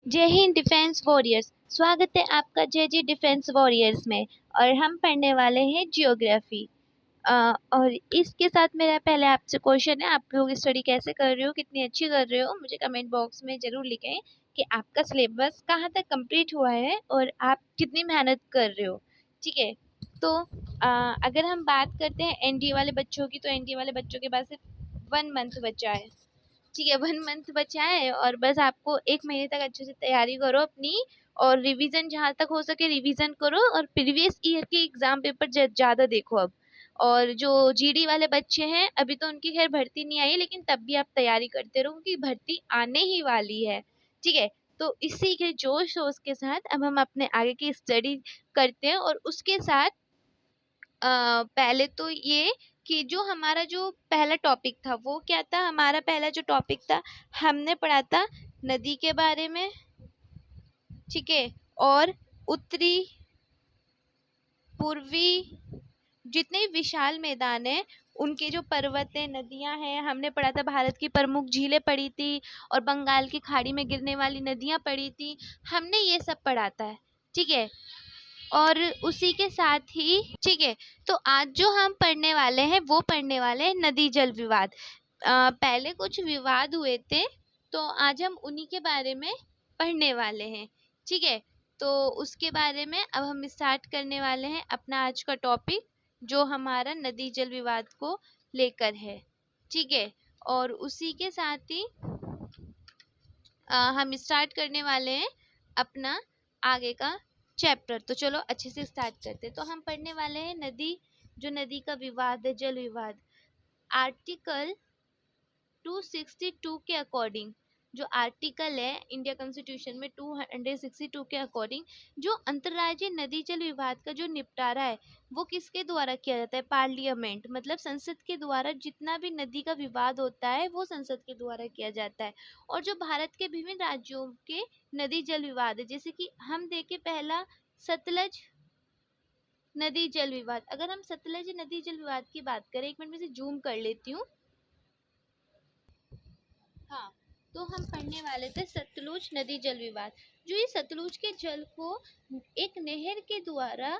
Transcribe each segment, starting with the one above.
जय Hind defence warriors. स्वागत है आपका जय जी डिफेंस वॉरियर्स में। और हम पढ़ने वाले हैं जियोग्राफी। और इसके साथ मेरा पहले आपसे क्वेश्चन है, आप लोग स्टडी कैसे कर रहे हो, कितनी अच्छी कर रहे हो। मुझे कमेंट बॉक्स में ज़रूर लिखें कि आपका सिलेबस कहाँ तक कंप्लीट हुआ है और आप कितनी मेहनत कर रहे हो। ठीक है, तो अगर हम बात करते हैं एनडीए वाले बच्चों की, तो एनडीए वाले बच्चों के पास सिर्फ 1 मंथ बचा है। ठीक है, 1 मंथ बचा है और बस आपको 1 महीने तक अच्छे से तैयारी करो अपनी, और रिवीजन जहाँ तक हो सके रिवीजन करो, और प्रीवियस ईयर के एग्जाम पेपर ज़्यादा देखो अब। और जो जीडी वाले बच्चे हैं, अभी तो उनकी खैर भर्ती नहीं आई, लेकिन तब भी आप तैयारी करते रहो क्योंकि भर्ती आने ही वाली है। ठीक है, तो इसी के जोश शोश के साथ अब हम अपने आगे की स्टडी करते हैं। और उसके साथ पहले तो ये कि जो हमारा जो पहला टॉपिक था वो क्या था। हमारा पहला जो टॉपिक था, हमने पढ़ा था नदी के बारे में। ठीक है, और उत्तरी पूर्वी जितने विशाल मैदान है, उनके जो पर्वत है, नदियां हैं, हमने पढ़ा था। भारत की प्रमुख झीलें पढ़ी थी और बंगाल की खाड़ी में गिरने वाली नदियां पढ़ी थी। हमने ये सब पढ़ा था। ठीक है, और उसी के साथ ही ठीक है, तो आज जो हम पढ़ने वाले हैं वो पढ़ने वाले हैं नदी जल विवाद। पहले कुछ विवाद हुए थे, तो आज हम उन्हीं के बारे में पढ़ने वाले हैं। ठीक है, तो उसके बारे में अब हम स्टार्ट करने वाले हैं अपना आज का टॉपिक, जो हमारा नदी जल विवाद को लेकर है। ठीक है, और उसी के साथ ही हम स्टार्ट करने वाले हैं अपना आगे का चैप्टर। तो चलो अच्छे से स्टार्ट करते हैं। तो हम पढ़ने वाले हैं नदी, जो नदी का विवाद है, जल विवाद। आर्टिकल 262 के अकॉर्डिंग, जो आर्टिकल है इंडिया कॉन्स्टिट्यूशन में 262 के अकॉर्डिंग, जो अंतर्राज्यीय नदी जल विवाद का जो निपटारा है वो किसके द्वारा किया जाता है? पार्लियामेंट, मतलब संसद के द्वारा। जितना भी नदी का विवाद होता है वो संसद के द्वारा किया जाता है। और जो भारत के विभिन्न राज्यों के नदी जल विवाद है, जैसे कि हम देखें पहला सतलज नदी जल विवाद। अगर हम सतलज नदी जल विवाद की बात करें, एक मिनट में से जूम कर लेती हूँ। हाँ, तो हम पढ़ने वाले थे सतलुज नदी जल विवाद। जो ये सतलुज के जल को एक नहर के द्वारा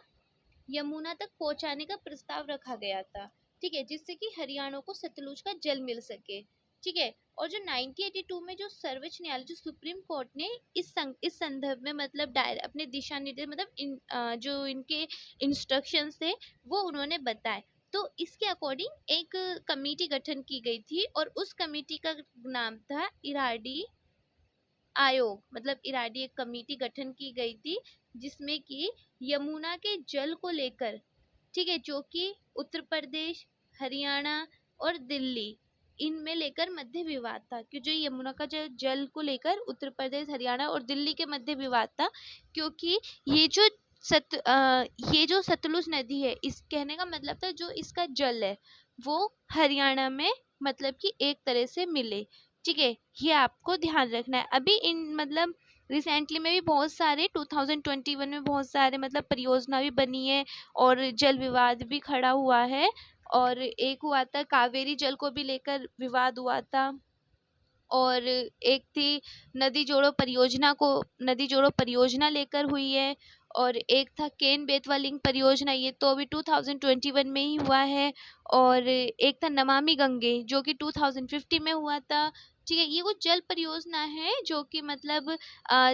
यमुना तक पहुंचाने का प्रस्ताव रखा गया था। ठीक है, जिससे कि हरियाणा को सतलुज का जल मिल सके। ठीक है, और जो 1982 में जो सर्वोच्च न्यायालय, जो सुप्रीम कोर्ट ने इस संदर्भ में, मतलब अपने दिशा निर्देश, मतलब जो इनके इंस्ट्रक्शंस थे वो उन्होंने बताए। तो इसके अकॉर्डिंग एक कमेटी गठन की गई थी, और उस कमेटी का नाम था इराडी आयोग। मतलब इराडी एक कमेटी गठन की गई थी, जिसमें कि यमुना के जल को लेकर, ठीक है, जो कि उत्तर प्रदेश, हरियाणा और दिल्ली, इनमें लेकर मध्य विवाद था। कि जो यमुना का जो जल को लेकर उत्तर प्रदेश, हरियाणा और दिल्ली के मध्य विवाद था, क्योंकि ये जो ये जो सतलुज नदी है, इस कहने का मतलब था जो इसका जल है वो हरियाणा में, मतलब कि एक तरह से मिले। ठीक है, ये आपको ध्यान रखना है। अभी इन मतलब रिसेंटली में भी बहुत सारे 2021 में बहुत सारे मतलब परियोजना भी बनी है, और जल विवाद भी खड़ा हुआ है। और एक हुआ था कावेरी जल को भी लेकर विवाद हुआ था, और एक थी नदी जोड़ो परियोजना लेकर हुई है, और एक था केन बेतवा लिंक परियोजना, ये तो अभी 2021 में ही हुआ है। और एक था नमामि गंगे, जो कि 2050 में हुआ था। ठीक है, ये कुछ जल परियोजना है जो कि मतलब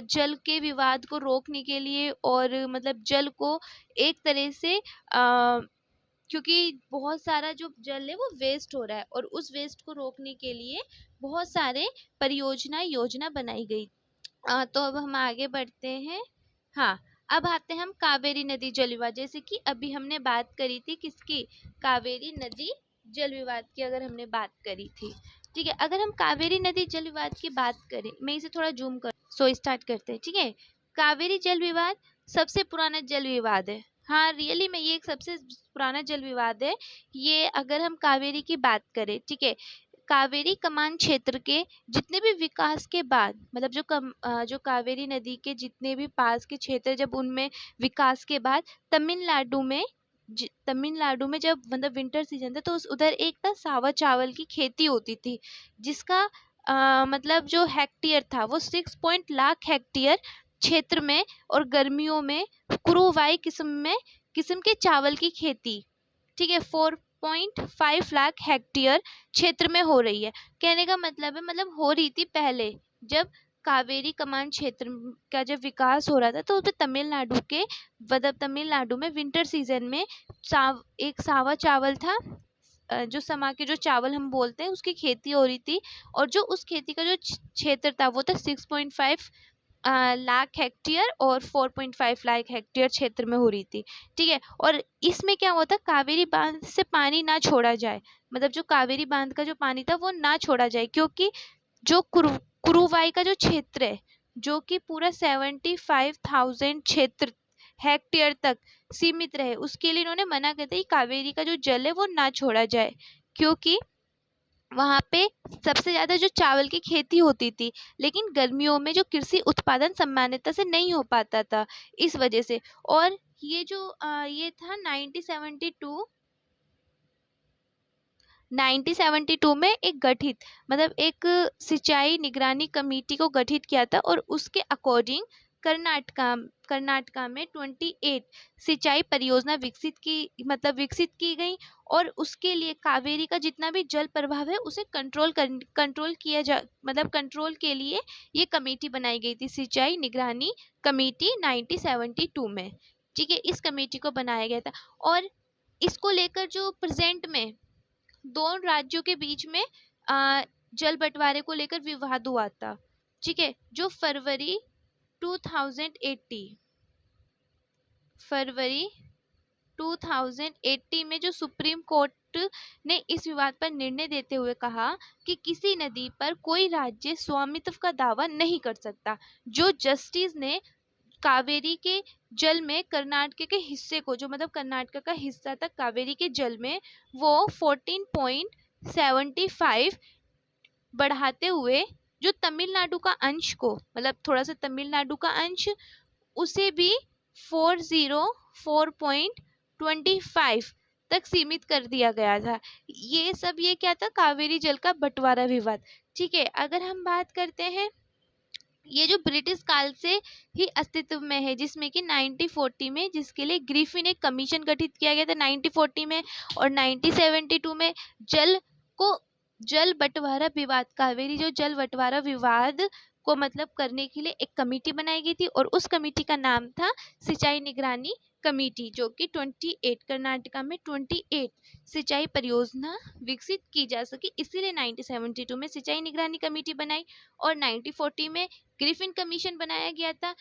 जल के विवाद को रोकने के लिए, और मतलब जल को एक तरह से क्योंकि बहुत सारा जो जल है वो वेस्ट हो रहा है, और उस वेस्ट को रोकने के लिए बहुत सारे परियोजना योजना बनाई गई। तो अब हम आगे बढ़ते हैं। हाँ, अब आते हैं हम कावेरी नदी जल विवाद। जैसे कि अभी हमने बात करी थी किसकी? कावेरी नदी जल विवाद की अगर हमने बात करी थी। ठीक है, अगर हम कावेरी नदी जल विवाद की बात करें, मैं इसे थोड़ा जूम कर, सो स्टार्ट करते हैं। ठीक है, कावेरी जल विवाद सबसे पुराना जल विवाद है। हाँ, रियली में ये एक सबसे पुराना जल विवाद है। ये अगर हम कावेरी की बात करें, ठीक है, कावेरी कमान क्षेत्र के जितने भी विकास के बाद, मतलब जो कावेरी नदी के जितने भी पास के क्षेत्र, जब उनमें विकास के बाद तमिलनाडु में जब मतलब विंटर सीजन था, तो उधर एक ना सावा चावल की खेती होती थी, जिसका मतलब जो हेक्टेयर था वो 6 लाख हेक्टेयर क्षेत्र में, और गर्मियों में क्रूवाई किस्म के चावल की खेती, ठीक है, 4.5 लाख हेक्टेयर क्षेत्र में हो रही है। कहने का मतलब है, मतलब हो रही थी पहले, जब कावेरी कमान क्षेत्र का जब विकास हो रहा था, तो उसमें तमिलनाडु के, मतलब तमिलनाडु में विंटर सीजन में एक सावा चावल था, जो समा के जो चावल हम बोलते हैं उसकी खेती हो रही थी, और जो उस खेती का जो क्षेत्र था वो था 6.5 लाख हेक्टेयर और 4.5 लाख हेक्टेयर क्षेत्र में हो रही थी, ठीक है। और इसमें क्या हुआ था, कावेरी बांध से पानी ना छोड़ा जाए, मतलब जो कावेरी बांध का जो पानी था वो ना छोड़ा जाए, क्योंकि जो कुरुवाई का जो क्षेत्र है, जो कि पूरा 75,000 क्षेत्र हेक्टेयर तक सीमित रहे, उसके लिए इन्होंने मना कर दिया कि कावेरी का जो जल है वो ना छोड़ा जाए, क्योंकि वहां पे सबसे ज्यादा जो चावल की खेती होती थी, लेकिन गर्मियों में जो कृषि उत्पादन सामान्यता से नहीं हो पाता था, इस वजह से। और ये जो ये था 1972 में एक गठित, मतलब एक सिंचाई निगरानी कमेटी को गठित किया था, और उसके अकॉर्डिंग कर्नाटका में 28 सिंचाई परियोजना विकसित की गई, और उसके लिए कावेरी का जितना भी जल प्रवाह है उसे कंट्रोल के लिए ये कमेटी बनाई गई थी, सिंचाई निगरानी कमेटी 1972 में, ठीक है। इस कमेटी को बनाया गया था, और इसको लेकर जो प्रेजेंट में दोनों राज्यों के बीच में जल बंटवारे को लेकर विवाद हुआ था, ठीक है, जो फरवरी 2080 में जो सुप्रीम कोर्ट ने इस विवाद पर निर्णय देते हुए कहा कि किसी नदी पर कोई राज्य स्वामित्व का दावा नहीं कर सकता। जो जस्टिस ने कावेरी के जल में कर्नाटक के हिस्से को, जो मतलब कर्नाटक का हिस्सा था कावेरी के जल में, वो 14.75 बढ़ाते हुए जो तमिलनाडु का अंश को, मतलब थोड़ा सा तमिलनाडु का अंश, उसे भी 404.25 तक सीमित कर दिया गया था। ये सब ये क्या था, कावेरी जल का बंटवारा विवाद, ठीक है। अगर हम बात करते हैं, ये जो ब्रिटिश काल से ही अस्तित्व में है, जिसमें कि 1940 में, जिसके लिए ग्रिफिन एक कमीशन गठित किया गया था 1940 में, और 1972 में जल बंटवारा विवाद, कावेरी जो जल बंटवारा विवाद को मतलब करने के लिए एक कमेटी बनाई गई थी, और उस कमेटी का नाम था सिंचाई निगरानी कमेटी, जो कि 28 कर्नाटका में 28 सिंचाई परियोजना विकसित की जा सके, इसीलिए 1972 में सिंचाई निगरानी कमेटी बनाई, और 1940 में ग्रिफिन कमीशन बनाया गया था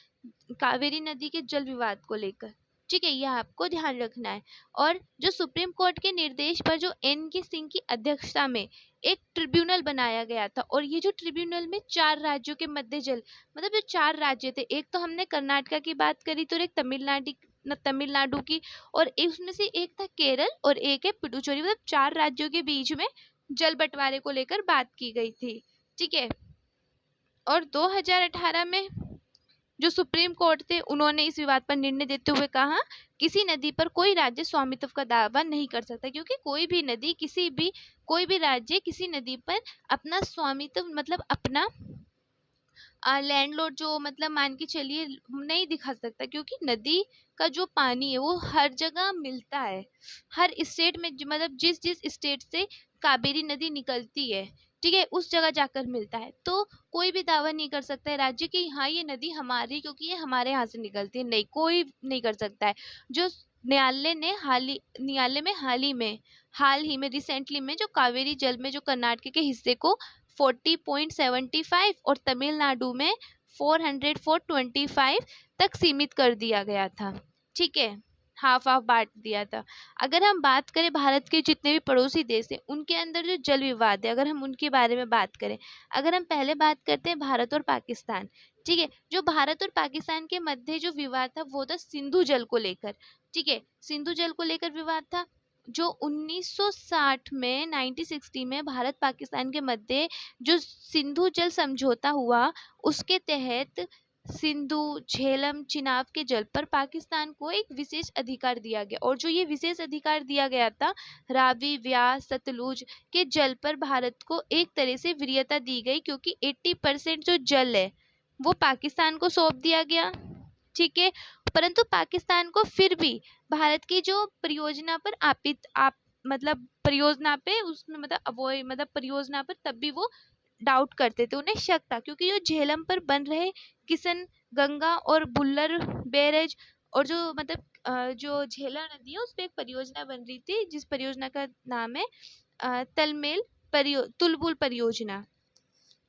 कावेरी नदी के जल विवाद को लेकर, ठीक है, यह आपको ध्यान रखना है। और जो सुप्रीम कोर्ट के निर्देश पर जो NK सिंह की अध्यक्षता में एक ट्रिब्यूनल बनाया गया था, और ये जो ट्रिब्यूनल में 4 राज्यों के मध्य जल, मतलब जो 4 राज्य थे, एक तो हमने कर्नाटका की बात करी, तो एक तमिलनाडु की, और उसमें से एक था केरल, और एक है पुडुचेरी, मतलब 4 राज्यों के बीच में जल बंटवारे को लेकर बात की गई थी, ठीक है। और 2018 में जो सुप्रीम कोर्ट थे, उन्होंने इस विवाद पर निर्णय देते हुए कहा, किसी नदी पर कोई राज्य स्वामित्व का दावा नहीं कर सकता, क्योंकि कोई भी राज्य किसी नदी पर अपना स्वामित्व, मतलब अपना लैंडलॉर्ड जो, मतलब मान के चलिए, नहीं दिखा सकता, क्योंकि नदी का जो पानी है वो हर जगह मिलता है, हर स्टेट में, मतलब जिस जिस स्टेट से कावेरी नदी निकलती है, ठीक है, उस जगह जाकर मिलता है। तो कोई भी दावा नहीं कर सकता है राज्य कि हाँ ये नदी हमारी, क्योंकि ये हमारे यहाँ से निकलती है, नहीं, कोई नहीं कर सकता है। जो न्यायालय में हाल ही में रिसेंटली में जो कावेरी जल में जो कर्नाटक के हिस्से को 40.75 और तमिलनाडु में 425 तक सीमित कर दिया गया था, ठीक है, हाफ हाफ बांट दिया था। अगर हम बात करें भारत के जितने भी पड़ोसी देश हैं, उनके अंदर जो जल विवाद है, अगर हम उनके बारे में बात करें, अगर हम पहले बात करते हैं भारत और पाकिस्तान, ठीक है, जो भारत और पाकिस्तान के मध्य जो विवाद था वो था सिंधु जल को लेकर, ठीक है, सिंधु जल को लेकर विवाद था, जो 1960 में 1960 में भारत पाकिस्तान के मध्य जो सिंधु जल समझौता हुआ, उसके तहत सिंधु, झेलम, चिनाब के जल पर पाकिस्तान को एक विशेष अधिकार दिया गया, और जो ये विशेष अधिकार दिया गया था, रावी, व्यास, सतलुज के जल पर भारत को एक तरह से वरीयता दी गई, क्योंकि 80% जो जल है वो पाकिस्तान को सौंप दिया गया। ठीक है, परंतु पाकिस्तान को फिर भी भारत की जो परियोजना पर मतलब परियोजना पे उसमें मतलब वो मतलब परियोजना पर तब भी वो डाउट करते थे, उन्हें शक था, क्योंकि जो झेलम पर बन रहे किशन गंगा और बुल्लर बैरेज, और जो जो झेलम नदी है उस पर एक परियोजना बन रही थी, जिस परियोजना का नाम है तुलबुल परियोजना।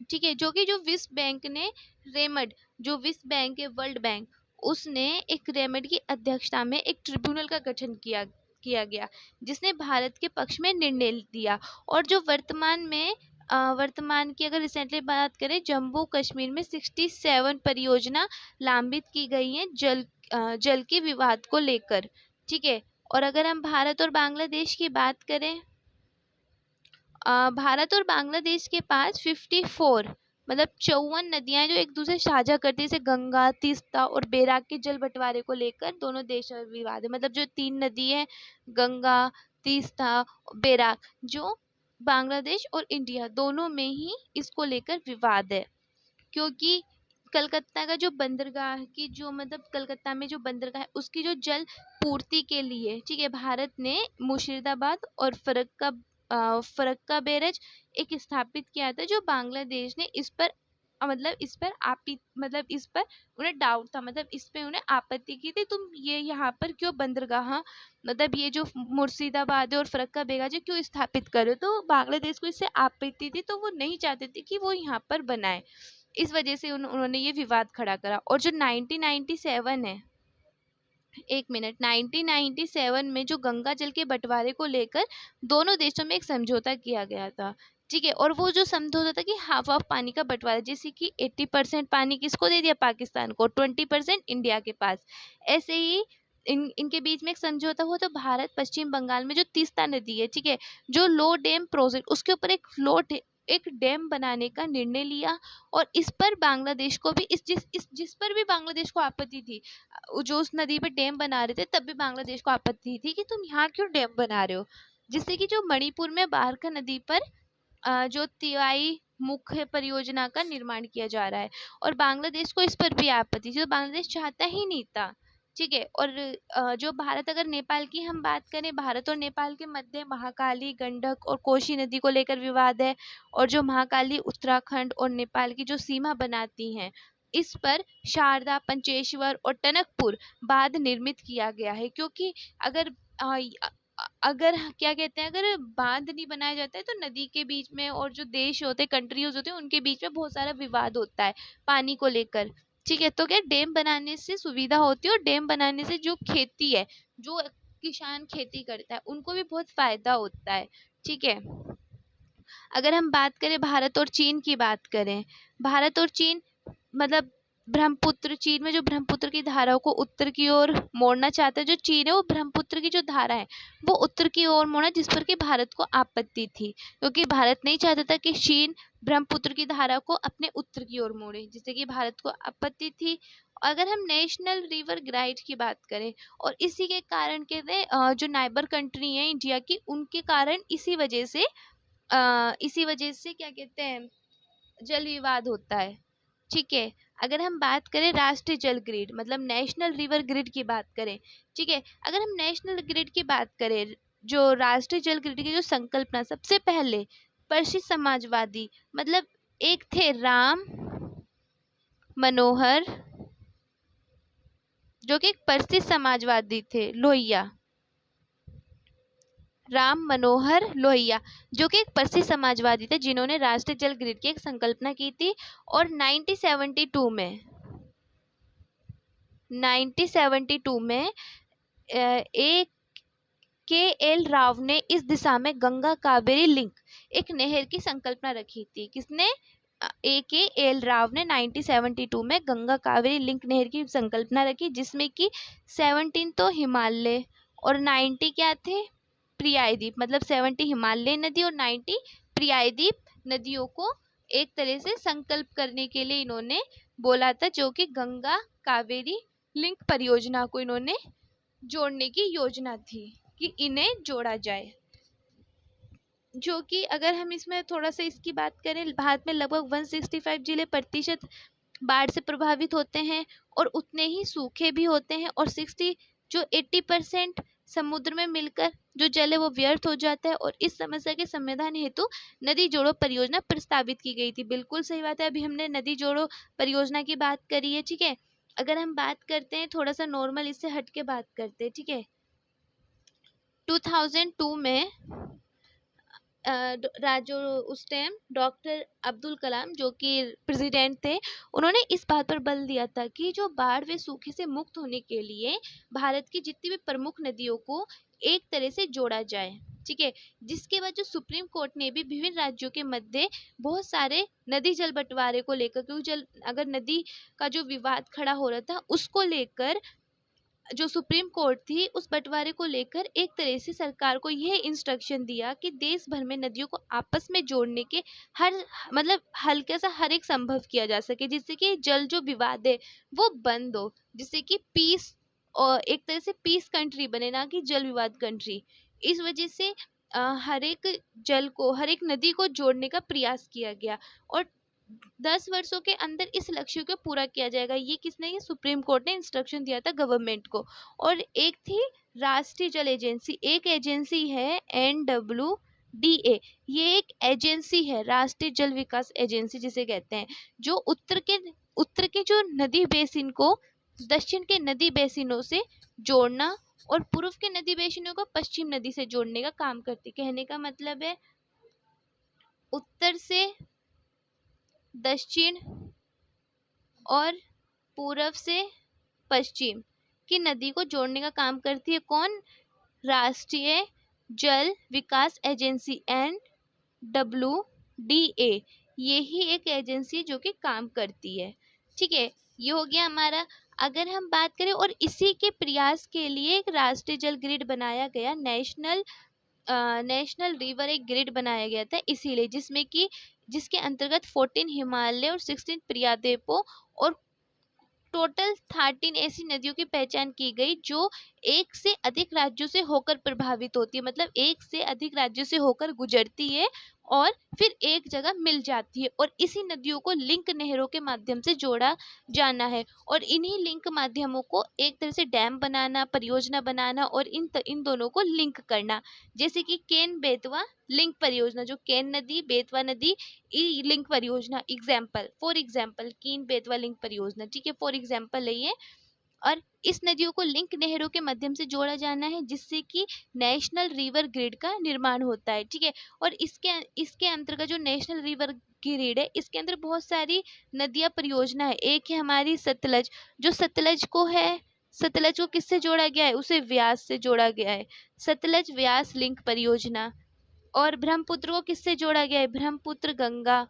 ठीक है, जो विश्व बैंक ने रेमड, जो विश्व बैंक है वर्ल्ड बैंक, उसने एक रेमड की अध्यक्षता में एक ट्रिब्यूनल का गठन किया गया, जिसने भारत के पक्ष में निर्णय दिया। और जो वर्तमान की अगर रिसेंटली बात करें, जम्मू कश्मीर में 67 परियोजना लंबित की गई हैं जल के विवाद को लेकर। ठीक है, और अगर हम भारत और बांग्लादेश की बात करें, भारत और बांग्लादेश के पास 54 मतलब 54 नदियां जो एक दूसरे साझा करती है, जैसे गंगा, तीस्ता और बैराग के जल बंटवारे को लेकर दोनों देशों में विवाद है। मतलब जो 3 नदी है, गंगा, तीस्ता, बैराग, जो बांग्लादेश और इंडिया दोनों में ही इसको लेकर विवाद है, क्योंकि कलकत्ता का जो बंदरगाह की जो कलकत्ता में जो बंदरगाह है उसकी जो जल पूर्ति के लिए, ठीक है, भारत ने मुर्शिदाबाद और फरक्का बैरेज एक स्थापित किया था, जो बांग्लादेश ने इस पर इस पर उन्हें डाउट था, इस पे उन्हें आपत्ति की थी, तुम ये यहाँ पर क्यों बंदरगाह ये जो मुर्शिदाबाद और फरक्का बैरेज है क्यों स्थापित कर रहे हो। तो बांग्लादेश को इससे आपत्ति थी, तो वो नहीं चाहते थे कि वो यहाँ पर बनाए, इस वजह से उन्होंने ये विवाद खड़ा करा। और जो 1997 है, 1997 में जो गंगा जल के बंटवारे को लेकर दोनों देशों में एक समझौता किया गया था। ठीक है, और वो जो समझौता था कि हाफ हाफ पानी का बंटवारा, जैसे कि 80% पानी किसको दे दिया, पाकिस्तान को, 20% इंडिया के पास। ऐसे ही इनके बीच में एक समझौता हुआ, तो भारत पश्चिम बंगाल में जो तीस्ता नदी है, ठीक है, जो लो डैम प्रोजेक्ट, उसके ऊपर एक डैम बनाने का निर्णय लिया। और इस पर बांग्लादेश को भी जिस पर भी बांग्लादेश को आपत्ति थी, जो उस नदी पे डैम बना रहे थे, तब भी बांग्लादेश को आपत्ति थी कि तुम यहाँ क्यों डैम बना रहे हो। जिससे कि जो मणिपुर में बारका नदी पर जो तिवाई मुख्य परियोजना का निर्माण किया जा रहा है, और बांग्लादेश को इस पर भी आपत्ति थी, तो बांग्लादेश चाहता ही नहीं था। ठीक है, और जो भारत, अगर नेपाल की हम बात करें, भारत और नेपाल के मध्य महाकाली, गंडक और कोशी नदी को लेकर विवाद है, और जो महाकाली उत्तराखंड और नेपाल की जो सीमा बनाती हैं, इस पर शारदा, पंचेश्वर और टनकपुर बांध निर्मित किया गया है, क्योंकि अगर अगर क्या कहते हैं, अगर बांध नहीं बनाया जाता है तो नदी के बीच में, और जो देश होते हैं, कंट्रीज होते हैं, उनके बीच में बहुत सारा विवाद होता है पानी को लेकर। ठीक है, तो क्या डैम बनाने से सुविधा होती है, और डैम बनाने से जो खेती है, जो किसान खेती करता है, उनको भी बहुत फायदा होता है। ठीक है, अगर हम बात करें भारत और चीन की बात करें, भारत और चीन ब्रह्मपुत्र, चीन में जो ब्रह्मपुत्र की धाराओं को उत्तर की ओर मोड़ना चाहता है, जो चीन है वो ब्रह्मपुत्र की जो धारा है वो उत्तर की ओर मोड़ा, जिस पर कि भारत को आपत्ति थी, क्योंकि भारत नहीं चाहता था कि चीन ब्रह्मपुत्र की धारा को अपने उत्तर की ओर मोड़े, जिससे कि भारत को आपत्ति थी। अगर हम नेशनल रिवर ग्राइड की बात करें, और इसी के कारण कहते हैं जो नाइबर कंट्री है इंडिया की, उनके कारण इसी वजह से क्या कहते हैं, जल विवाद होता है। ठीक है, अगर हम बात करें राष्ट्रीय जल ग्रिड, नेशनल रिवर ग्रिड की बात करें, ठीक है, अगर हम नेशनल ग्रिड की बात करें, जो राष्ट्रीय जल ग्रिड की जो संकल्पना सबसे पहले परिशिष्ट समाजवादी, एक थे राम मनोहर, जो कि एक परिशिष्ट समाजवादी थे, लोहिया, राम मनोहर लोहिया, जो कि एक परिशिष्ट समाजवादी थे, जिन्होंने राष्ट्रीय जल ग्रिड की एक संकल्पना की थी। और 1972 में एक KL राव ने इस दिशा में गंगा कावेरी लिंक, एक नहर की संकल्पना रखी थी। किसने? KL राव ने 1972 में गंगा कावेरी लिंक नहर की संकल्पना रखी, जिसमें कि 17 तो हिमालय और 90 क्या थे, प्रियायद्वीप, 70 हिमालय नदी और 90 प्रियायद्वीप नदियों को एक तरह से संकल्प करने के लिए इन्होंने बोला था, जो कि गंगा कावेरी लिंक परियोजना को इन्होंने जोड़ने की योजना थी कि इन्हें जोड़ा जाए। जो कि अगर हम इसमें थोड़ा सा इसकी बात करें, भारत में लगभग 165 जिले प्रतिशत बाढ़ से प्रभावित होते हैं और उतने ही सूखे भी होते हैं, और 80% समुद्र में मिलकर जो जल है वो व्यर्थ हो जाता है। और इस समस्या के समाधान हेतु नदी जोड़ो परियोजना प्रस्तावित की गई थी। बिल्कुल सही बात है, अभी हमने नदी जोड़ो परियोजना की बात करी है, ठीक है। अगर हम बात करते हैं थोड़ा सा नॉर्मल, इससे हट के बात करते हैं, ठीक है। 2002 में जो उस टाइम डॉक्टर अब्दुल कलाम जो कि प्रेसिडेंट थे, उन्होंने इस बात पर बल दिया था कि जो बाढ़ व सूखे से मुक्त होने के लिए भारत की जितनी भी प्रमुख नदियों को एक तरह से जोड़ा जाए, ठीक है। जिसके बाद जो सुप्रीम कोर्ट ने भी विभिन्न राज्यों के मध्य बहुत सारे नदी जल बंटवारे को लेकर, क्योंकि अगर नदी का जो विवाद खड़ा हो रहा था उसको लेकर, जो सुप्रीम कोर्ट थी उस बंटवारे को लेकर एक तरह से सरकार को यह इंस्ट्रक्शन दिया कि देश भर में नदियों को आपस में जोड़ने के हर मतलब हल्का सा हर एक संभव किया जा सके, जिससे कि जल जो विवाद है वो बंद हो, जिससे कि पीस, और एक तरह से पीस कंट्री बने, ना कि जल विवाद कंट्री। इस वजह से हर एक जल को, हर एक नदी को जोड़ने का प्रयास किया गया, और 10 वर्षों के अंदर इस लक्ष्य को पूरा किया जाएगा। ये किसने, ये सुप्रीम कोर्ट ने इंस्ट्रक्शन दिया था गवर्नमेंट को। और एक थी राष्ट्रीय जल एजेंसी, एक एजेंसी है NWDA। ये एक एजेंसी है, राष्ट्रीय जल विकास एजेंसी जिसे कहते हैं, जो उत्तर के जो नदी बेसिन को दक्षिण के नदी बेसिनों से जोड़ना और पूर्व के नदी बेसिनों को पश्चिम नदी से जोड़ने का काम करती। कहने का मतलब है उत्तर से दक्षिण और पूरब से पश्चिम की नदी को जोड़ने का काम करती है। कौन? राष्ट्रीय जल विकास एजेंसी NWDA। ये ही एक एजेंसी जो कि काम करती है, ठीक है। ये हो गया हमारा। अगर हम बात करें, और इसी के प्रयास के लिए एक राष्ट्रीय जल ग्रिड बनाया गया, नेशनल रिवर एक ग्रिड बनाया गया था, इसीलिए जिसके अंतर्गत 14 हिमालय और 16 प्रियाद्वीपों और टोटल 13 ऐसी नदियों की पहचान की गई जो एक से अधिक राज्यों से होकर प्रभावित होती है, मतलब एक से अधिक राज्यों से होकर गुजरती है और फिर एक जगह मिल जाती है, और इसी नदियों को लिंक नहरों के माध्यम से जोड़ा जाना है। और इन्हीं लिंक माध्यमों को एक तरह से डैम बनाना, परियोजना बनाना और इन दोनों को लिंक करना, जैसे कि केन बेतवा लिंक परियोजना, जो केन नदी बेतवा नदी ई लिंक परियोजना, फॉर एग्जाम्पल कीन बेतवा लिंक परियोजना, ठीक है, फॉर एग्जाम्पल है ये। और इस नदियों को लिंक नहरों के माध्यम से जोड़ा जाना है, जिससे कि नेशनल रिवर ग्रिड का निर्माण होता है, ठीक है। और इसके अंतर्गत जो नेशनल रिवर ग्रिड है, इसके अंदर बहुत सारी नदियां परियोजना है। एक है हमारी सतलज, जो सतलज को किससे जोड़ा गया है? उसे व्यास से जोड़ा गया है, सतलज व्यास लिंक परियोजना। और ब्रह्मपुत्र को किससे जोड़ा गया है? ब्रह्मपुत्र गंगा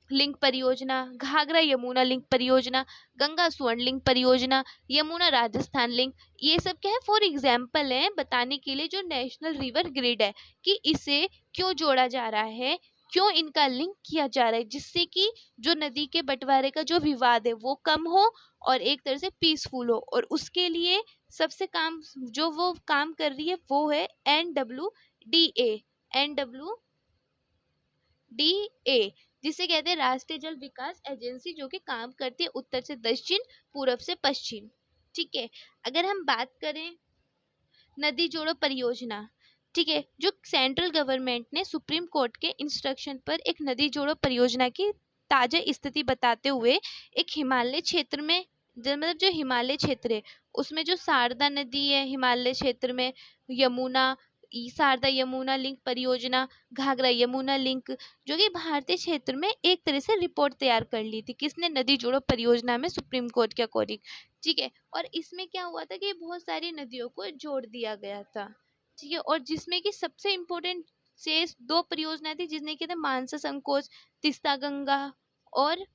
लिंक परियोजना, घाघरा यमुना लिंक परियोजना, गंगा स्वर्ण लिंक परियोजना, यमुना राजस्थान लिंक। ये सब क्या है? फॉर एग्जाम्पल है, बताने के लिए, जो नेशनल रिवर ग्रिड है कि इसे क्यों जोड़ा जा रहा है, क्यों इनका लिंक किया जा रहा है, जिससे कि जो नदी के बंटवारे का जो विवाद है वो कम हो और एक तरह से पीसफुल हो। और उसके लिए सबसे काम जो वो काम कर रही है वो है NWDA। NWDA जिसे कहते हैं राष्ट्रीय जल विकास एजेंसी, जो कि काम करती है उत्तर से दक्षिण, पूरब से पश्चिम, ठीक है। अगर हम बात करें नदी जोड़ो परियोजना, ठीक है, जो सेंट्रल गवर्नमेंट ने सुप्रीम कोर्ट के इंस्ट्रक्शन पर एक नदी जोड़ो परियोजना की ताजा स्थिति बताते हुए एक हिमालय क्षेत्र में, मतलब जो हिमालय क्षेत्र है उसमें जो शारदा नदी है हिमालय क्षेत्र में, यमुना, शारदा यमुना लिंक परियोजना, घाघरा यमुना लिंक, जो कि भारतीय क्षेत्र में एक तरह से रिपोर्ट तैयार कर ली थी, किसने? नदी जोड़ो परियोजना में, सुप्रीम कोर्ट के अकॉर्डिंग, ठीक है। और इसमें क्या हुआ था कि बहुत सारी नदियों को जोड़ दिया गया था, ठीक है। और जिसमें कि सबसे इम्पोर्टेंट शेष 2 परियोजना थी, जिसने की थे मानसा संकोच, तिस्ता गंगा और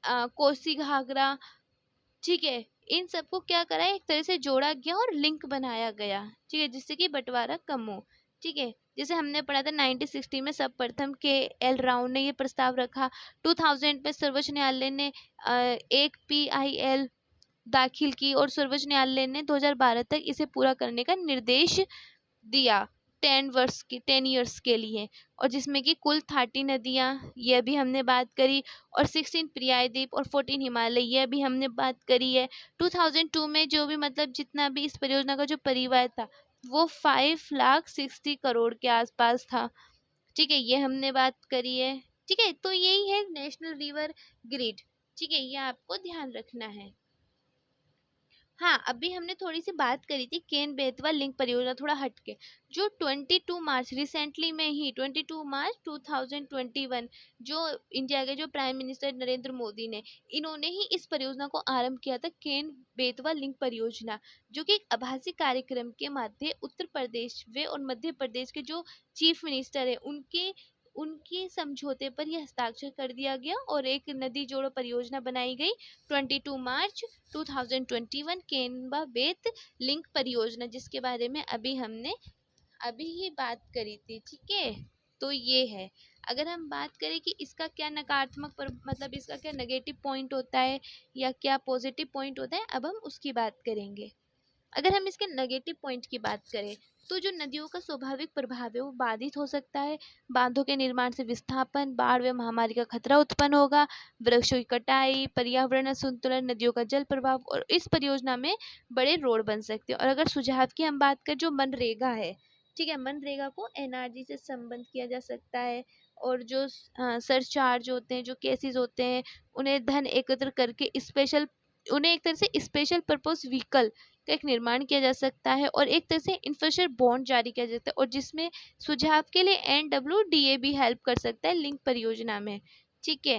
कोसी घाघरा, ठीक है। इन सबको क्या करा, एक तरह से जोड़ा गया और लिंक बनाया गया, ठीक है, जिससे कि बंटवारा कम हो, ठीक है। जैसे हमने पढ़ा था 1960 में सर्वप्रथम के एल राउंड ने ये प्रस्ताव रखा। 2000 में सर्वोच्च न्यायालय ने एक PIL दाखिल की और सर्वोच्च न्यायालय ने 2012 तक इसे पूरा करने का निर्देश दिया 10 ईयर्स के लिए, और जिसमें कि कुल 30 नदियाँ, यह भी हमने बात करी, और 16 पर्यायद्वीप और 14 हिमालय, यह भी हमने बात करी है। 2002 में जो भी मतलब जितना भी इस परियोजना का जो परिव्यय था वो 5,60,000 करोड़ के आसपास था। ठीक है, ये हमने बात करी है। ठीक है, तो यही है नेशनल रिवर ग्रिड। ठीक है, ये आपको ध्यान रखना है। हाँ, अभी हमने थोड़ी सी बात करी थी केन बेतवा लिंक परियोजना, थोड़ा हटके, जो 22 मार्च रिसेंटली में ही 22 मार्च 2021 जो इंडिया के जो प्राइम मिनिस्टर नरेंद्र मोदी ने, इन्होंने ही इस परियोजना को आरंभ किया था, केन बेतवा लिंक परियोजना, जो कि एक आभासी कार्यक्रम के माध्यम उत्तर प्रदेश वे और मध्य प्रदेश के जो चीफ मिनिस्टर है उनके उनके समझौते पर यह हस्ताक्षर कर दिया गया और एक नदी जोड़ो परियोजना बनाई गई 22 मार्च 2021 केनबा बेत लिंक परियोजना, जिसके बारे में अभी हमने अभी ही बात करी थी। ठीक है, तो ये है। अगर हम बात करें कि इसका क्या नकारात्मक पर मतलब इसका क्या नेगेटिव पॉइंट होता है या क्या पॉजिटिव पॉइंट होता है, अब हम उसकी बात करेंगे। अगर हम इसके नेगेटिव पॉइंट की बात करें तो जो नदियों का स्वाभाविक प्रभाव है वो बाधित हो सकता है। बांधों के निर्माण से विस्थापन, बाढ़ व महामारी का खतरा उत्पन्न होगा, वृक्षों की कटाई, पर्यावरण असंतुलन, नदियों का जल प्रभाव, और इस परियोजना में बड़े रोड बन सकते हैं। और अगर सुझाव की हम बात करें, जो मनरेगा है, ठीक है, मनरेगा को NRG से संबंध किया जा सकता है, और जो सरचार्ज होते हैं, जो केसेस होते हैं, उन्हें धन एकत्र करके उन्हें एक तरह से स्पेशल पर्पस व्हीकल का एक निर्माण किया जा सकता है, और एक तरह से इंफ्रास्ट्रक्चर बॉन्ड जारी किया जाता है, और जिसमें सुझाव के लिए NWDA भी हेल्प कर सकता है लिंक परियोजना में। ठीक है,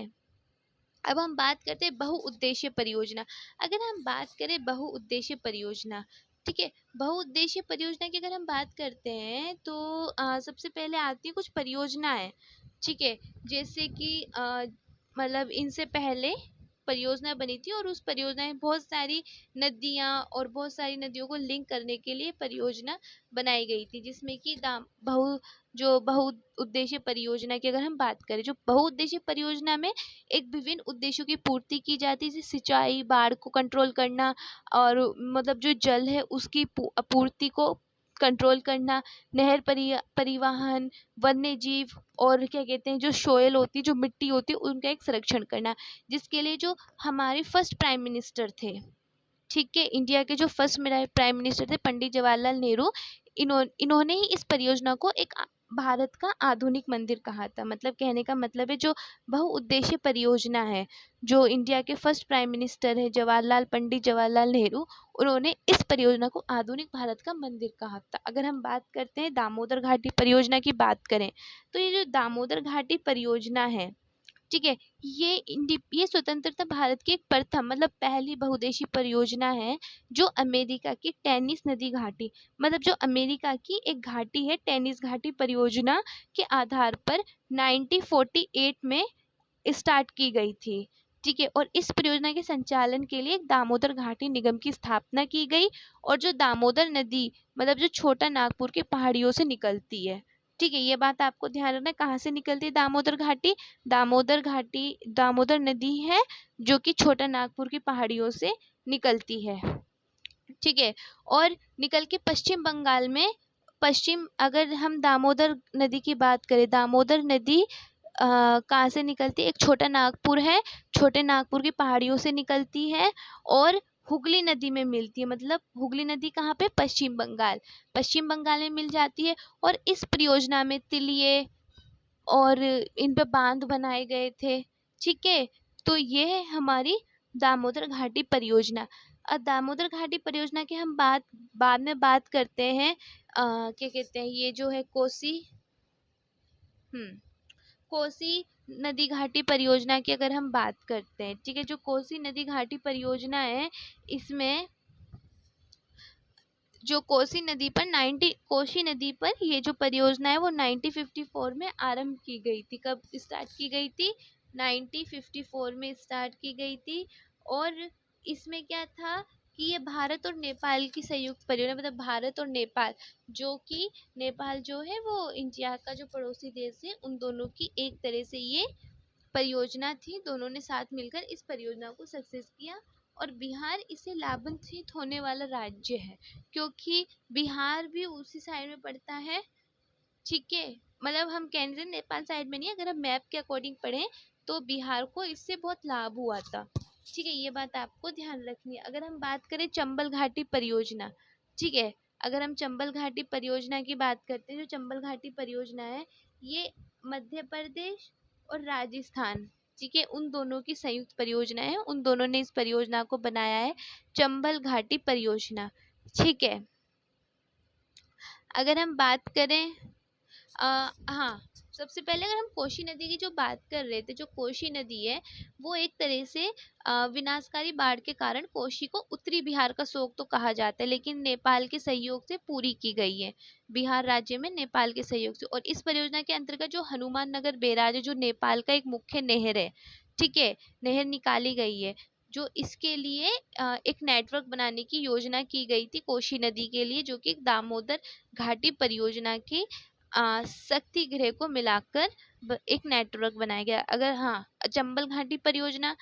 अब हम बात करते हैं बहुउद्देशीय परियोजना। अगर हम बात करें बहुउद्देशीय परियोजना, ठीक है, बहुउद्देशीय परियोजना की अगर हम बात करते हैं तो सबसे पहले आती है कुछ परियोजना है। ठीक है, जैसे कि मतलब इनसे पहले परियोजना बनी थी और उस परियोजना में बहुत सारी नदियाँ और बहुत सारी नदियों को लिंक करने के लिए परियोजना बनाई गई थी, जिसमें कि दाम बहुउद्देशीय परियोजना की अगर हम बात करें, जो बहुउद्देशीय परियोजना में एक विभिन्न उद्देश्यों की पूर्ति की जाती है, जैसे सिंचाई, बाढ़ को कंट्रोल करना, और मतलब जो जल है उसकी आपूर्ति को कंट्रोल करना, नहर परिवहन, वन्य जीव, और क्या कहते हैं जो सोयल होती है, जो मिट्टी होती है, उनका एक संरक्षण करना, जिसके लिए जो हमारे फर्स्ट प्राइम मिनिस्टर थे, ठीक है, इंडिया के जो फर्स्ट प्राइम मिनिस्टर थे पंडित जवाहरलाल नेहरू, इन्होंने ही इस परियोजना को एक भारत का आधुनिक मंदिर कहा था। मतलब कहने का मतलब है जो बहुउद्देशीय परियोजना है, जो इंडिया के फर्स्ट प्राइम मिनिस्टर है पंडित जवाहरलाल नेहरू, उन्होंने इस परियोजना को आधुनिक भारत का मंदिर कहा था। अगर हम बात करते हैं दामोदर घाटी परियोजना की बात करें, तो ये जो दामोदर घाटी परियोजना है, ठीक है, ये स्वतंत्रता भारत की एक प्रथम मतलब पहली बहुउद्देशीय परियोजना है, जो अमेरिका की टेनिस नदी घाटी, मतलब जो अमेरिका की एक घाटी है टेनिस घाटी परियोजना के आधार पर 1948 में स्टार्ट की गई थी। ठीक है, और इस परियोजना के संचालन के लिए एक दामोदर घाटी निगम की स्थापना की गई, और जो दामोदर नदी मतलब जो छोटा नागपुर के पहाड़ियों से निकलती है। ठीक है, ये बात आपको ध्यान रखना है, कहाँ से निकलती है दामोदर घाटी? दामोदर घाटी दामोदर नदी है जो कि छोटा नागपुर की पहाड़ियों से निकलती है। ठीक है, और निकल के पश्चिम बंगाल में अगर हम दामोदर नदी की बात करें, दामोदर नदी कहाँ से निकलती है? एक छोटा नागपुर है, छोटे नागपुर की पहाड़ियों से निकलती है और हुगली नदी में मिलती है। मतलब हुगली नदी कहाँ पे? पश्चिम बंगाल में मिल जाती है। और इस परियोजना में तिलिये और इन पे बांध बनाए गए थे। ठीक है, तो ये है हमारी दामोदर घाटी परियोजना। अब दामोदर घाटी परियोजना की हम बाद में बात करते हैं। क्या कहते हैं, ये जो है हम्म कोसी नदी घाटी परियोजना की अगर हम बात करते हैं, ठीक है, जो कोसी नदी घाटी परियोजना है, इसमें जो कोसी नदी पर ये जो परियोजना है वो 1954 में आरंभ की गई थी। कब स्टार्ट की गई थी? 1954 में स्टार्ट की गई थी। और इसमें क्या था कि ये भारत और नेपाल की संयुक्त परियोजना, मतलब भारत और नेपाल, जो कि नेपाल जो है वो इंडिया का जो पड़ोसी देश है, उन दोनों की एक तरह से ये परियोजना थी। दोनों ने साथ मिलकर इस परियोजना को सक्सेस किया, और बिहार इससे लाभान्वित होने वाला राज्य है, क्योंकि बिहार भी उसी साइड में पड़ता है। ठीक है, मतलब हम कह रहे थे नेपाल साइड में नहीं, अगर हम मैप के अकॉर्डिंग पढ़ें तो बिहार को इससे बहुत लाभ हुआ था। ठीक है, ये बात आपको ध्यान रखनी है। अगर हम बात करें चंबल घाटी परियोजना, ठीक है, अगर हम चंबल घाटी परियोजना की बात करते हैं, जो चंबल घाटी परियोजना है ये मध्य प्रदेश और राजस्थान, ठीक है, उन दोनों की संयुक्त परियोजना है। उन दोनों ने इस परियोजना को बनाया है, चंबल घाटी परियोजना। ठीक है, अगर हम बात करें हाँ, सबसे पहले अगर हम कोशी नदी की जो बात कर रहे थे, जो कोशी नदी है वो एक तरह से विनाशकारी बाढ़ के कारण कोशी को उत्तरी बिहार का शोक तो कहा जाता है, लेकिन नेपाल के सहयोग से पूरी की गई है, बिहार राज्य में नेपाल के सहयोग से। और इस परियोजना के अंतर्गत जो हनुमान नगर बैराज है, जो नेपाल का एक मुख्य नहर है, ठीक है, नहर निकाली गई है, जो इसके लिए एक नेटवर्क बनाने की योजना की गई थी कोशी नदी के लिए, जो कि एक दामोदर घाटी परियोजना की शक्ति गृह को मिलाकर एक नेटवर्क बनाया गया। अगर हाँ, चंबल घाटी परियोजना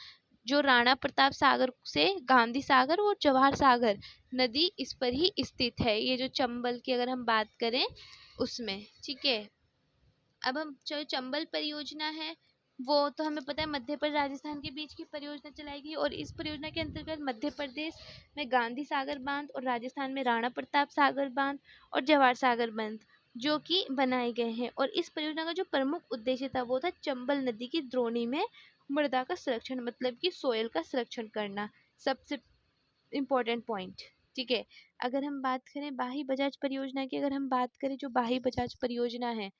जो राणा प्रताप सागर से गांधी सागर और जवाहर सागर नदी इस पर ही स्थित है, ये जो चंबल की अगर हम बात करें उसमें। ठीक है, अब हम जो चंबल परियोजना है वो तो हमें पता है मध्य प्रदेश राजस्थान के बीच की परियोजना चलाई गई, और इस परियोजना के अंतर्गत मध्य प्रदेश में गांधी सागर बांध और राजस्थान में राणा प्रताप सागर बांध और जवाहर सागर बांध जो कि बनाए गए हैं। और इस परियोजना का जो प्रमुख उद्देश्य था वो था चंबल नदी की द्रोणी में मृदा का संरक्षण, मतलब कि सोयल का संरक्षण करना, सबसे इम्पोर्टेंट पॉइंट। ठीक है, अगर हम बात करें बाही बजाज परियोजना की, अगर हम बात करें जो बाही बजाज परियोजना है,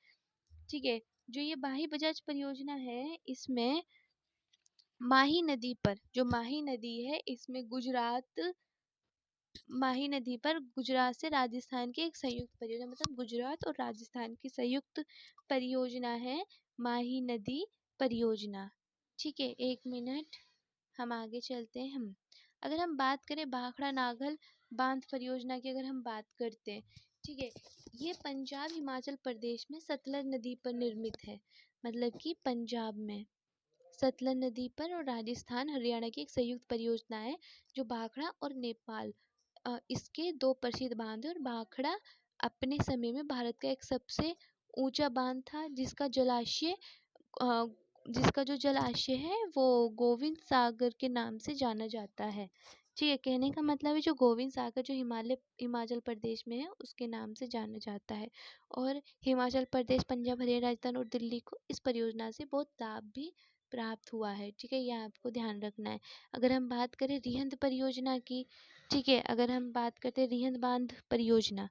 ठीक है, जो ये बाही बजाज परियोजना है इसमें माही नदी पर, जो माही नदी है इसमें गुजरात, माही नदी पर गुजरात से राजस्थान की एक संयुक्त परियोजना, मतलब गुजरात और राजस्थान की संयुक्त परियोजना है माही नदी परियोजना। ठीक है, एक मिनट, हम आगे चलते हैं। हम अगर हम बात करें भाखड़ा नागल बांध परियोजना की, अगर हम बात करते हैं, ठीक है, ये पंजाब हिमाचल प्रदेश में सतलज नदी पर निर्मित है, मतलब कि पंजाब में सतलज नदी पर, और राजस्थान हरियाणा की एक संयुक्त परियोजना है जो भाखड़ा और नेपाल इसके दो प्रसिद्ध बांध है। और भाखड़ा अपने समय में भारत का एक सबसे ऊंचा बांध था, अ, जिसका जो जलाशय है वो गोविंद सागर के नाम से जाना जाता है। ठीक है, कहने का मतलब है जो गोविंद सागर जो हिमाचल प्रदेश में है उसके नाम से जाना जाता है। और हिमाचल प्रदेश, पंजाब, हरियाणा, राजस्थान और दिल्ली को इस परियोजना से बहुत लाभ भी प्राप्त हुआ है। ठीक है, यह आपको ध्यान रखना है। अगर हम बात करें रिहंद परियोजना की, ठीक है, अगर हम बात करते हैं रिहंद बांध परियोजना,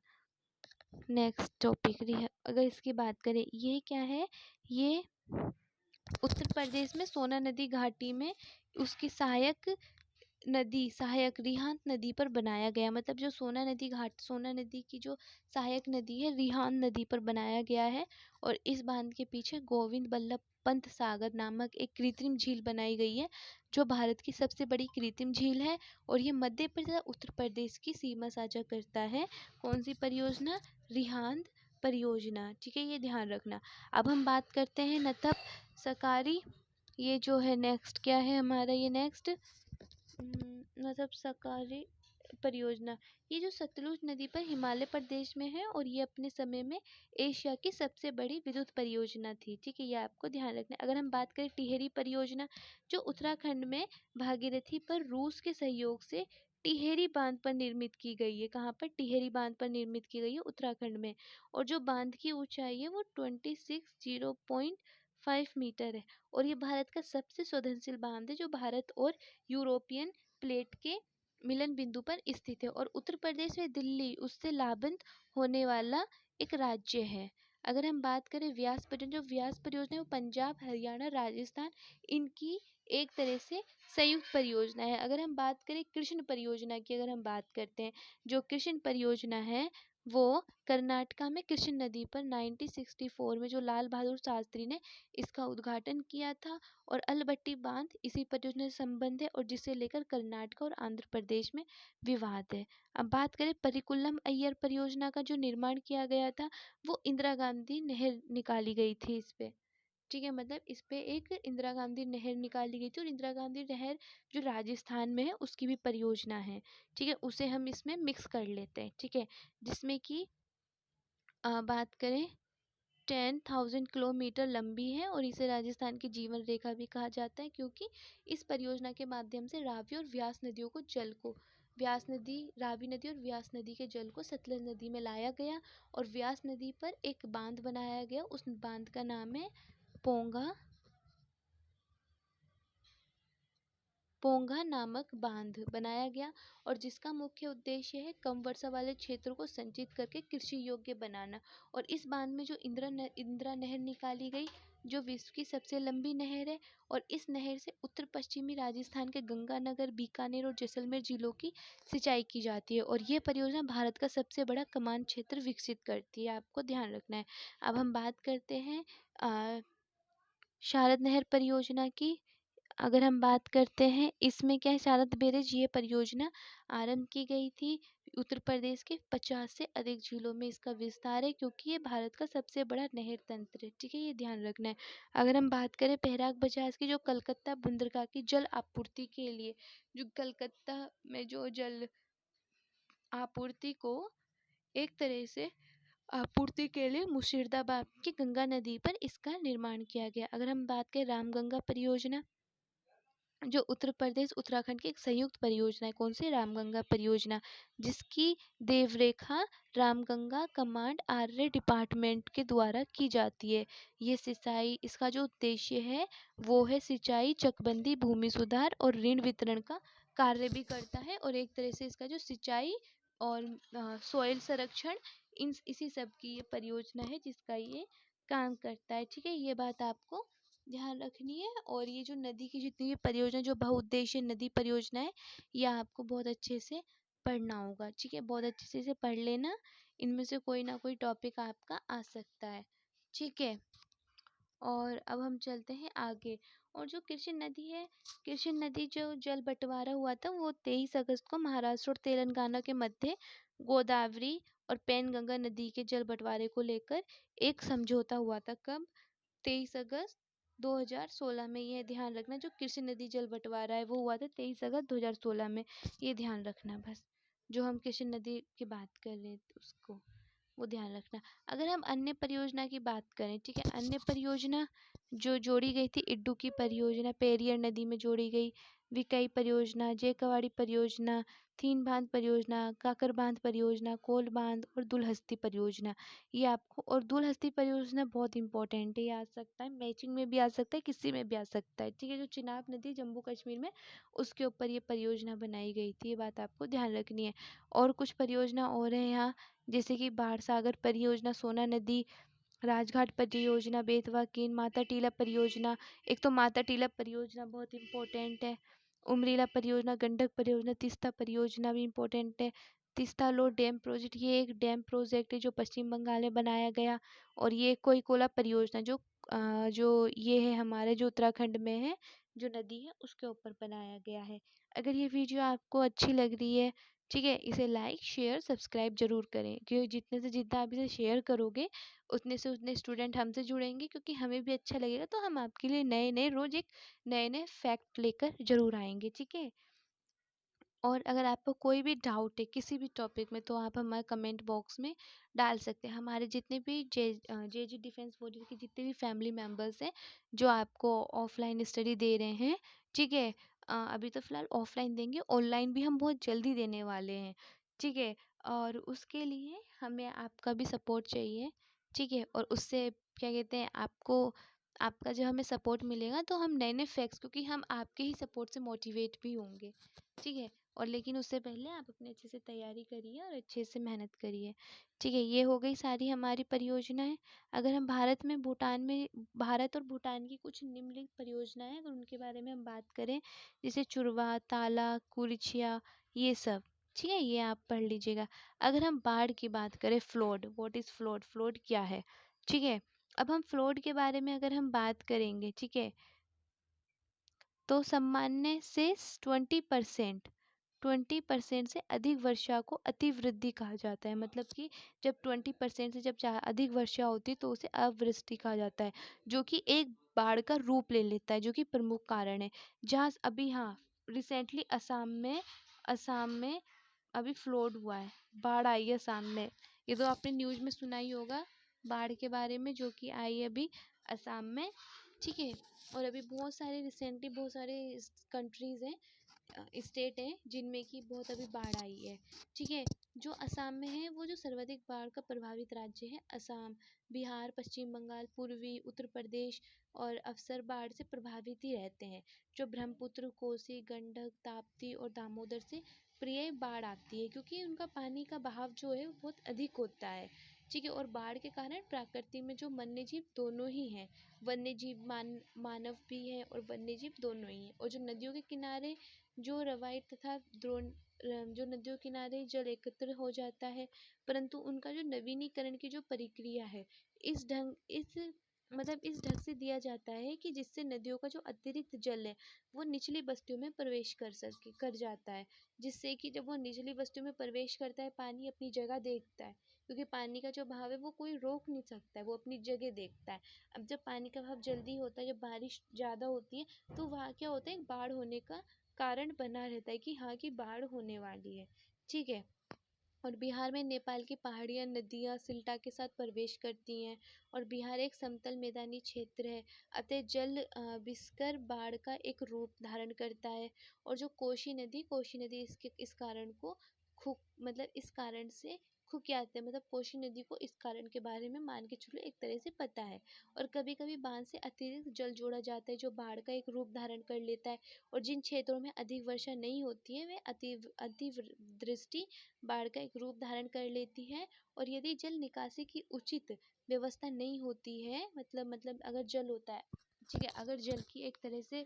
नेक्स्ट टॉपिक, अगर इसकी बात करें, ये क्या है, ये उत्तर प्रदेश में सोना नदी घाटी में उसकी सहायक रिहांद नदी पर बनाया गया, मतलब जो सोना नदी की जो सहायक नदी है रिहांद नदी पर बनाया गया है। और इस बांध के पीछे गोविंद बल्लभ पंत सागर नामक एक कृत्रिम झील बनाई गई है, जो भारत की सबसे बड़ी कृत्रिम झील है। और ये मध्य प्रदेश उत्तर प्रदेश की सीमा साझा करता है। कौन सी परियोजना? रिहांद परियोजना। ठीक है, ये ध्यान रखना। अब हम बात करते हैं नतप सकारी, ये जो है नेक्स्ट क्या है हमारा, ये नेक्स्ट मतलब सकारी परियोजना, ये जो सतलुज नदी पर हिमालय प्रदेश में है, और ये अपने समय में एशिया की सबसे बड़ी विद्युत परियोजना थी। ठीक है, ये आपको ध्यान रखना है। अगर हम बात करें टिहरी परियोजना, जो उत्तराखंड में भागीरथी पर रूस के सहयोग से टिहरी बांध पर निर्मित की गई है। कहाँ पर? टिहरी बांध पर निर्मित की गई है, उत्तराखंड में। और जो बांध की ऊंचाई है वो 2605 मीटर है, और ये भारत का सबसे संवेदनशील बांध है, जो भारत और यूरोपियन प्लेट के मिलन बिंदु पर स्थित है। और उत्तर प्रदेश में दिल्ली उससे लाभान्वित होने वाला एक राज्य है। अगर हम बात करें व्यास परियोजना, जो व्यास परियोजना है वो पंजाब, हरियाणा, राजस्थान इनकी एक तरह से संयुक्त परियोजना है। अगर हम बात करें कृष्ण परियोजना की, अगर हम बात करते हैं, जो कृष्ण परियोजना है वो कर्नाटका में कृष्ण नदी पर 1964 में जो लाल बहादुर शास्त्री ने इसका उद्घाटन किया था, और अलबट्टी बांध इसी परियोजना से संबंध है और जिसे लेकर कर्नाटक और आंध्र प्रदेश में विवाद है। अब बात करें परिकुलम अय्यर परियोजना का जो निर्माण किया गया था, वो इंदिरा गांधी नहर निकाली गई थी इस पे। ठीक है, मतलब इस पे एक इंदिरा गांधी नहर निकाली गई थी, और इंदिरा गांधी नहर जो राजस्थान में है उसकी भी परियोजना है। ठीक है, उसे हम इसमें मिक्स कर लेते हैं। ठीक है, जिसमें कि बात करें 10,000 किलोमीटर लंबी है, और इसे राजस्थान की जीवन रेखा भी कहा जाता है, क्योंकि इस परियोजना के माध्यम से रावी और व्यास नदियों को जल को व्यास नदी, रावी नदी और व्यास नदी के जल को सतलज नदी में लाया गया, और व्यास नदी पर एक बांध बनाया गया। उस बांध का नाम है पोंगा पोंगा नामक बांध बनाया गया, और जिसका मुख्य उद्देश्य है कम वर्षा वाले क्षेत्रों को संचित करके कृषि योग्य बनाना। और इस बांध में जो इंदिरा नहर निकाली गई, जो विश्व की सबसे लंबी नहर है, और इस नहर से उत्तर पश्चिमी राजस्थान के गंगानगर, बीकानेर और जैसलमेर जिलों की सिंचाई की जाती है, और ये परियोजना भारत का सबसे बड़ा कमान क्षेत्र विकसित करती है, आपको ध्यान रखना है। अब हम बात करते हैं शारद नहर परियोजना की। अगर हम बात करते हैं, इसमें क्या है, शारद बैरेज ये परियोजना आरंभ की गई थी। उत्तर प्रदेश के 50 से अधिक जिलों में इसका विस्तार है, क्योंकि ये भारत का सबसे बड़ा नहर तंत्र है। ठीक है, ये ध्यान रखना है। अगर हम बात करें प्रयाग बजाज की, जो कलकत्ता बंदरगाह की जल आपूर्ति के लिए, जो कलकत्ता में जो जल आपूर्ति को एक तरह से आपूर्ति के लिए मुर्शिदाबाद की गंगा नदी पर इसका निर्माण किया गया। अगर हम बात करें रामगंगा परियोजना, जो उत्तर प्रदेश उत्तराखंड की एक संयुक्त परियोजना है, कौन सी, रामगंगा परियोजना, जिसकी देवरेखा रामगंगा कमांड आर्य डिपार्टमेंट के द्वारा की जाती है। ये सिंचाई, इसका जो उद्देश्य है वो है सिंचाई, चकबंदी, भूमि सुधार और ऋण वितरण का कार्य भी करता है, और एक तरह से इसका जो सिंचाई और सॉइल संरक्षण, इन इसी सब की ये परियोजना है जिसका ये काम करता है। ठीक है, ये बात आपको ध्यान रखनी है। और ये जो नदी की जितनी भी परियोजना, जो बहुउद्देशीय नदी परियोजना है, ये आपको बहुत अच्छे से पढ़ना होगा। ठीक है, बहुत अच्छे से इसे पढ़ लेना, इनमें से कोई ना कोई टॉपिक आपका आ सकता है। ठीक है, और अब हम चलते हैं आगे। और जो कृष्ण नदी है, कृष्ण नदी जो जल बंटवारा हुआ था, वो 23 अगस्त को महाराष्ट्र और तेलंगाना के मध्य गोदावरी और पैनगंगा नदी के जल बंटवारे को लेकर एक समझौता हुआ था। कब, 23 अगस्त 2016 में। यह ध्यान रखना, जो कृष्ण नदी जल बंटवारा है वो हुआ था 23 अगस्त 2016 में। ये ध्यान रखना बस, जो हम कृष्ण नदी की बात कर रहे थे उसको, वो ध्यान रखना। अगर हम अन्य परियोजना की बात करें, ठीक है, अन्य परियोजना जो जोड़ी गई थी, इड्डू की परियोजना पेरियर नदी में जोड़ी गई, विकई परियोजना, जयकवाड़ी परियोजना, थीन बांध परियोजना, काकर बांध परियोजना, कोल बांध और दुलहस्ती परियोजना, ये आपको, और दुलहस्ती परियोजना बहुत इंपॉर्टेंट है, ये आ सकता है मैचिंग में भी आ सकता है, किसी में भी आ सकता है। ठीक है, जो चिनाब नदी जम्मू कश्मीर में, उसके ऊपर ये परियोजना बनाई गई थी, ये बात आपको ध्यान रखनी है। और कुछ परियोजना और है यहाँ, जैसे कि बाढ़ सागर परियोजना, सोना नदी, राजघाट परियोजना, बेतवा केन, माता टीला परियोजना। एक तो माता टीला परियोजना बहुत इंपॉर्टेंट है, उमरीला परियोजना, गंडक परियोजना, तीस्ता परियोजना भी इंपॉर्टेंट है। तीस्ता लो डैम प्रोजेक्ट, ये एक डैम प्रोजेक्ट है जो पश्चिम बंगाल में बनाया गया। और ये कोयकोला परियोजना, जो ये है हमारे जो उत्तराखंड में है, जो नदी है उसके ऊपर बनाया गया है। अगर ये वीडियो आपको अच्छी लग रही है, ठीक है, इसे लाइक शेयर सब्सक्राइब जरूर करें, क्योंकि जितने से जितना आप इसे शेयर करोगे, उतने से उतने स्टूडेंट हमसे जुड़ेंगे, क्योंकि हमें भी अच्छा लगेगा, तो हम आपके लिए नए नए रोज एक नए नए फैक्ट लेकर जरूर आएंगे। ठीक है, और अगर आपको कोई भी डाउट है किसी भी टॉपिक में, तो आप हमारे कमेंट बॉक्स में डाल सकते हैं। हमारे जितने भी जे डिफेंस फोर्सेस के जितने भी फैमिली मेम्बर्स हैं, जो आपको ऑफलाइन स्टडी दे रहे हैं, ठीक है, अभी तो फ़िलहाल ऑफलाइन देंगे, ऑनलाइन भी हम बहुत जल्दी देने वाले हैं। ठीक है, और उसके लिए हमें आपका भी सपोर्ट चाहिए। ठीक है, और उससे क्या कहते हैं, आपका जब हमें सपोर्ट मिलेगा, तो हम नए नए फैक्ट्स, क्योंकि हम आपके ही सपोर्ट से मोटिवेट भी होंगे। ठीक है, और लेकिन उससे पहले आप अपने अच्छे से तैयारी करिए और अच्छे से मेहनत करिए। ठीक है, ये हो गई सारी हमारी परियोजनाएं। अगर हम भारत और भूटान की कुछ निम्नलिखित परियोजनाएं हैं, अगर उनके बारे में हम बात करें, जैसे चुरवा, ताला, कुरिचिया, ये सब, ठीक है, ये आप पढ़ लीजिएगा। अगर हम बाढ़ की बात करें, flowed, what is flowed, flowed क्या है, ठीक है। अब हम फ्लोड के बारे में अगर हम बात करेंगे, ठीक है, तो सामान्य से 20% से अधिक वर्षा को अतिवृद्धि कहा जाता है। मतलब कि जब 20% से जब अधिक वर्षा होती है तो उसे अवृष्टि कहा जाता है, जो कि एक बाढ़ का रूप ले लेता है, जो कि प्रमुख कारण है। जहाँ अभी, हाँ, रिसेंटली असम में अभी फ्लड हुआ है, बाढ़ आई है असम में। ये तो आपने न्यूज़ में सुना ही होगा, बाढ़ के बारे में, जो कि आई है अभी असम में, ठीक है। और अभी बहुत सारे रिसेंटली बहुत सारे कंट्रीज़ हैं, स्टेट हैं, जिनमें कि बहुत अभी बाढ़ आई है, ठीक है। जो असम में है, वो जो सर्वाधिक बाढ़ का प्रभावित राज्य है, असम, बिहार, पश्चिम बंगाल, पूर्वी उत्तर प्रदेश और अक्सर बाढ़ से प्रभावित ही रहते हैं। जो ब्रह्मपुत्र, कोसी, गंडक, ताप्ती और दामोदर से प्रिय बाढ़ आती है, क्योंकि उनका पानी का बहाव जो है वो बहुत अधिक होता है, ठीक है। और बाढ़ के कारण प्रकृति में जो वन्य जीव दोनों ही हैं, वन्य जीव मानव भी है और वन्य जीव दोनों ही हैं। और जो नदियों के किनारे जो रवाई तथा द्रोण जो नदियों किनारे जल एकत्र हो जाता है, परंतु उनका जो नवीनीकरण की जो प्रक्रिया है, इस ढंग से दिया जाता है कि जिससे नदियों का जो अतिरिक्त जल है वो निचली बस्तियों में प्रवेश कर जाता है, जिससे कि जब वो निचली बस्तियों में प्रवेश करता है, पानी अपनी जगह देखता है, क्योंकि पानी का जो बहाव है वो कोई रोक नहीं सकता है, वो अपनी जगह देखता है। अब जब पानी का बहाव जल्दी होता है, जब बारिश ज़्यादा होती है, तो वहाँ क्या होता है, बाढ़ होने का कारण बना रहता है कि हाँ, कि बाढ़ होने वाली है, ठीक है। और बिहार में नेपाल की पहाड़ियाँ, नदियाँ सिल्टा के साथ प्रवेश करती हैं, और बिहार एक समतल मैदानी क्षेत्र है, अतः जल विस्कर बाढ़ का एक रूप धारण करता है। और जो कोशी नदी इस कारण को खु मतलब इस कारण से खुकियाते हैं, मतलब कोशी नदी को इस कारण के बारे में मान के चलो एक तरह से पता है। और कभी कभी बांध से अतिरिक्त जल जोड़ा जाता है, जो बाढ़ का एक रूप धारण कर लेता है। और जिन क्षेत्रों में अधिक वर्षा नहीं होती है, वे अतिवृष्टि बाढ़ का एक रूप धारण कर लेती है। और यदि जल निकासी की उचित व्यवस्था नहीं होती है, मतलब अगर जल होता है, ठीक है, अगर जल की एक तरह से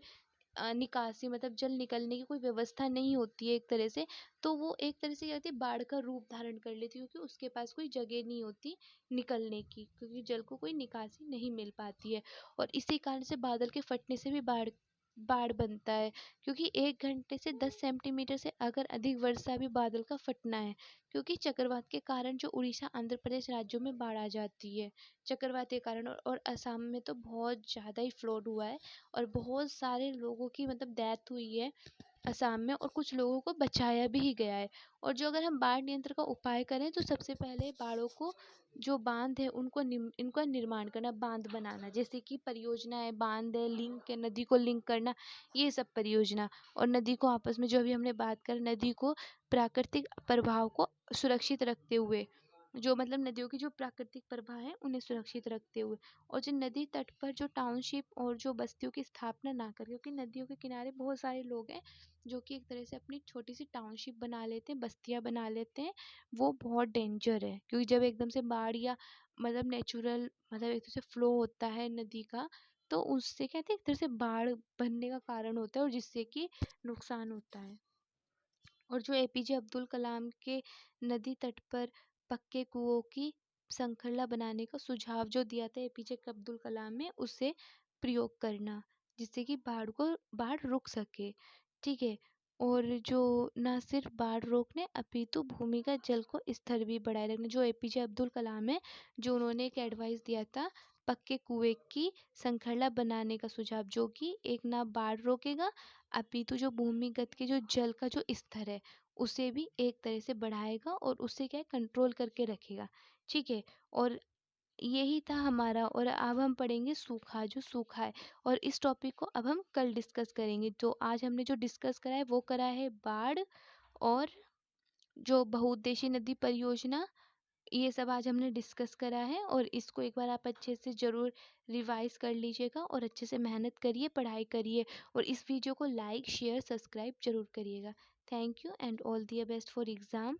निकासी, मतलब जल निकलने की कोई व्यवस्था नहीं होती है एक तरह से, तो वो एक तरह से क्या होती है, बाढ़ का रूप धारण कर लेती है, क्योंकि उसके पास कोई जगह नहीं होती निकलने की, क्योंकि जल को कोई निकासी नहीं मिल पाती है। और इसी कारण से बादल के फटने से भी बाढ़ बाढ़ बनता है, क्योंकि 1 घंटे से 10 सेंटीमीटर से अगर अधिक वर्षा भी बादल का फटना है, क्योंकि चक्रवात के कारण जो उड़ीसा, आंध्र प्रदेश राज्यों में बाढ़ आ जाती है चक्रवात के कारण। और असम में तो बहुत ज़्यादा ही फ्लड हुआ है, और बहुत सारे लोगों की मतलब डेथ हुई है असम में, और कुछ लोगों को बचाया भी गया है। और जो अगर हम बाढ़ नियंत्रण का उपाय करें, तो सबसे पहले बाढ़ों को जो बांध है इनका निर्माण करना, बांध बनाना, जैसे कि परियोजना है, बांध है, लिंक है, नदी को लिंक करना, ये सब परियोजना। और नदी को आपस में, जो अभी हमने बात कर, नदी को प्राकृतिक प्रभाव को सुरक्षित रखते हुए, जो मतलब नदियों की जो प्राकृतिक प्रवाह है उन्हें सुरक्षित रखते हुए। और जो नदी तट पर जो टाउनशिप और जो बस्तियों की स्थापना ना करें, क्योंकि नदियों के किनारे बहुत सारे लोग हैं जो कि एक तरह से अपनी छोटी सी टाउनशिप बना लेते हैं, बस्तियां बना लेते हैं। वो बहुत डेंजर है, क्योंकि जब एकदम से बाढ़ या मतलब नेचुरल, मतलब एक तरह से फ्लो होता है नदी का, तो उससे क्या कहते हैं, एक तरह से बाढ़ बनने का कारण होता है, और जिससे कि नुकसान होता है। और जो एपीजे अब्दुल कलाम के नदी तट पर पक्के कुओं की श्रृंखला बनाने का सुझाव जो दिया था एपीजे अब्दुल कलाम ने, उसे प्रयोग करना, जिससे कि बाढ़ रुक सके, ठीक है। और जो ना सिर्फ बाढ़ रोकने, अपितु भूमिगत जल को स्तर भी बढ़ाए रखने, जो एपीजे अब्दुल कलाम है, जो उन्होंने एक एडवाइस दिया था पक्के कुएं की श्रृंखला बनाने का सुझाव, जो कि एक ना बाढ़ रोकेगा, अपितु जो भूमिगत के जो जल का जो स्तर है उसे भी एक तरह से बढ़ाएगा, और उससे क्या है, कंट्रोल करके रखेगा, ठीक है। और यही था हमारा। और अब हम पढ़ेंगे सूखा, जो सूखा है, और इस टॉपिक को अब हम कल डिस्कस करेंगे। तो आज हमने जो डिस्कस करा है वो करा है बाढ़, और जो बहुउद्देशीय नदी परियोजना, ये सब आज हमने डिस्कस करा है। और इसको एक बार आप अच्छे से ज़रूर रिवाइज कर लीजिएगा, और अच्छे से मेहनत करिए, पढ़ाई करिए, और इस वीडियो को लाइक, शेयर, सब्सक्राइब जरूर करिएगा। Thank you and all the best for exam.